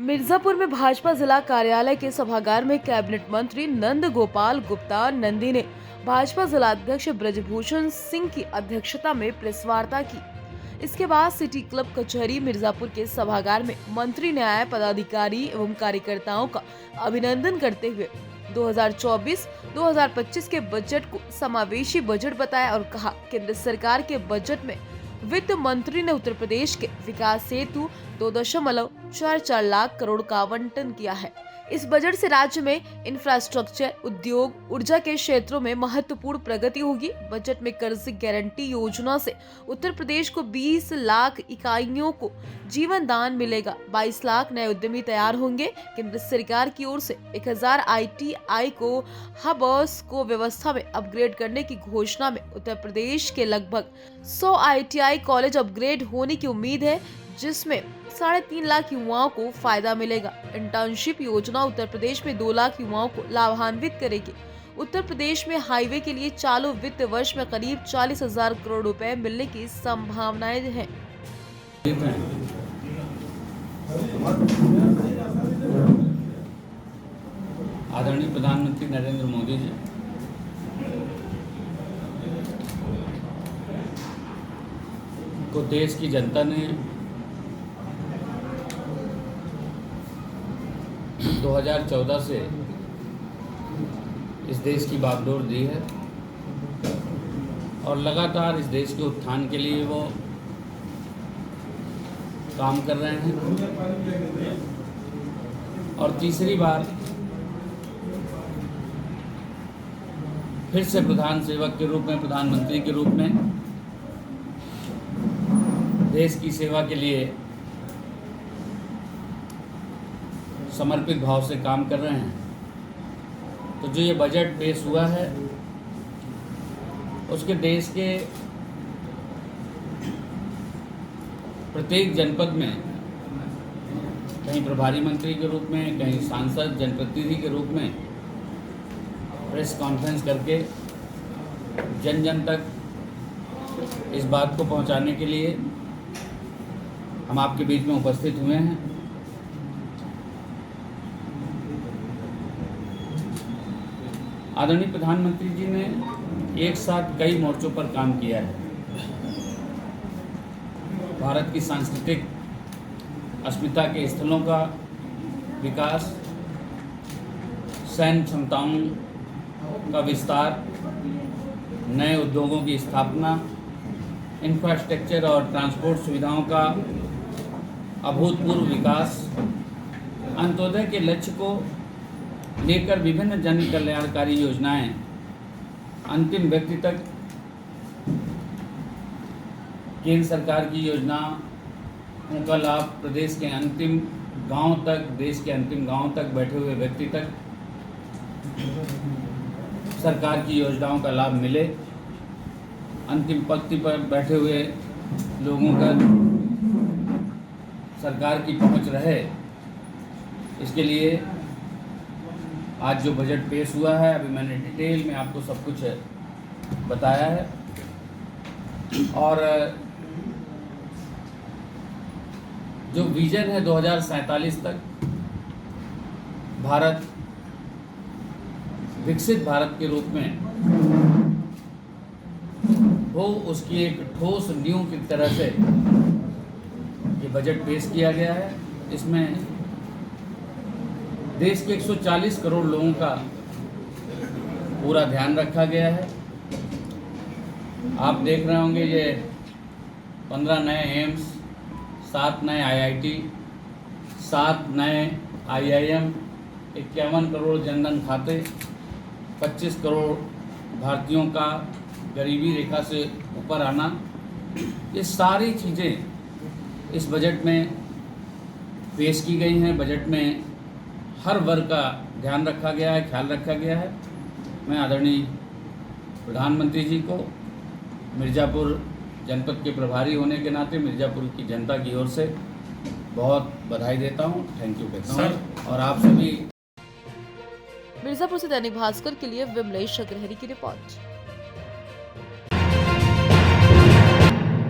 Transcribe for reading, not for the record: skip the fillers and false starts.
मिर्जापुर में भाजपा जिला कार्यालय के सभागार में कैबिनेट मंत्री नंद गोपाल गुप्ता नंदी ने भाजपा जिलाध्यक्ष ब्रजभूषण सिंह की अध्यक्षता में प्रेस वार्ता की। इसके बाद सिटी क्लब कचहरी मिर्जापुर के सभागार में मंत्री ने आए पदाधिकारी एवं कार्यकर्ताओं का अभिनंदन करते हुए 2024-2025 के बजट को समावेशी बजट बताया और कहा, केंद्र सरकार के बजट में वित्त मंत्री ने उत्तर प्रदेश के विकास हेतु 2.44 लाख करोड़ का आवंटन किया है। इस बजट से राज्य में इंफ्रास्ट्रक्चर, उद्योग, ऊर्जा के क्षेत्रों में महत्वपूर्ण प्रगति होगी। बजट में कर्ज गारंटी योजना से उत्तर प्रदेश को 20 लाख इकाइयों को जीवन दान मिलेगा। 22 लाख नए उद्यमी तैयार होंगे। केंद्र सरकार की ओर से 1000 ITI को हब्स को व्यवस्था में अपग्रेड करने की घोषणा में उत्तर प्रदेश के लगभग 100 ITI कॉलेज अपग्रेड होने की उम्मीद है, जिसमें 3.5 लाख युवाओं को फायदा मिलेगा। इंटर्नशिप योजना उत्तर प्रदेश में 2 लाख युवाओं को लाभान्वित करेगी। उत्तर प्रदेश में हाईवे के लिए चालू वित्त वर्ष में करीब 40,000 करोड़ रुपए मिलने की संभावनाएं हैं। आदरणीय प्रधानमंत्री नरेंद्र मोदी जी को देश की जनता ने 2014 से इस देश की बागडोर दी है और लगातार इस देश के उत्थान के लिए वो काम कर रहे हैं और तीसरी बार फिर से प्रधान सेवक के रूप में, प्रधानमंत्री के रूप में देश की सेवा के लिए समर्पित भाव से काम कर रहे हैं। तो जो ये बजट पेश हुआ है उसके देश के प्रत्येक जनपद में कहीं प्रभारी मंत्री के रूप में, कहीं सांसद, जनप्रतिनिधि के रूप में प्रेस कॉन्फ्रेंस करके जन जन तक इस बात को पहुंचाने के लिए हम आपके बीच में उपस्थित हुए हैं। आदरणीय प्रधानमंत्री जी ने एक साथ कई मोर्चों पर काम किया है। भारत की सांस्कृतिक अस्मिता के स्थलों का विकास, सैन्य क्षमताओं का विस्तार, नए उद्योगों की स्थापना, इंफ्रास्ट्रक्चर और ट्रांसपोर्ट सुविधाओं का अभूतपूर्व विकास, अंत्योदय के लक्ष्य को लेकर विभिन्न जन कल्याणकारी योजनाएं अंतिम व्यक्ति तक, केंद्र सरकार की योजनाओं का लाभ प्रदेश के अंतिम गांव तक, देश के अंतिम गांव तक बैठे हुए व्यक्ति तक सरकार की योजनाओं का लाभ मिले, अंतिम पंक्ति पर बैठे हुए लोगों का सरकार की पहुंच रहे। इसके लिए आज जो बजट पेश हुआ है, अभी मैंने डिटेल में आपको सब कुछ बताया है और जो विजन है 2047 तक भारत विकसित भारत के रूप में हो, उसकी एक ठोस नींव की तरह से ये बजट पेश किया गया है। इसमें देश के 140 करोड़ लोगों का पूरा ध्यान रखा गया है। आप देख रहे होंगे ये 15 नए एम्स, 7 नए IIT, 7 नए IIM, 51 करोड़ जनधन खाते, 25 करोड़ भारतीयों का गरीबी रेखा से ऊपर आना, ये सारी चीज़ें इस बजट में पेश की गई हैं। बजट में हर वर्ग का ध्यान रखा गया है, ख्याल रखा गया है। मैं आदरणीय प्रधानमंत्री जी को मिर्ज़ापुर जनपद के प्रभारी होने के नाते मिर्ज़ापुर की जनता की ओर से बहुत बधाई देता हूं, थैंक यू कहता हूं। और आप सभी मिर्जापुर से दैनिक भास्कर के लिए विमलेश अग्रहरी की रिपोर्ट।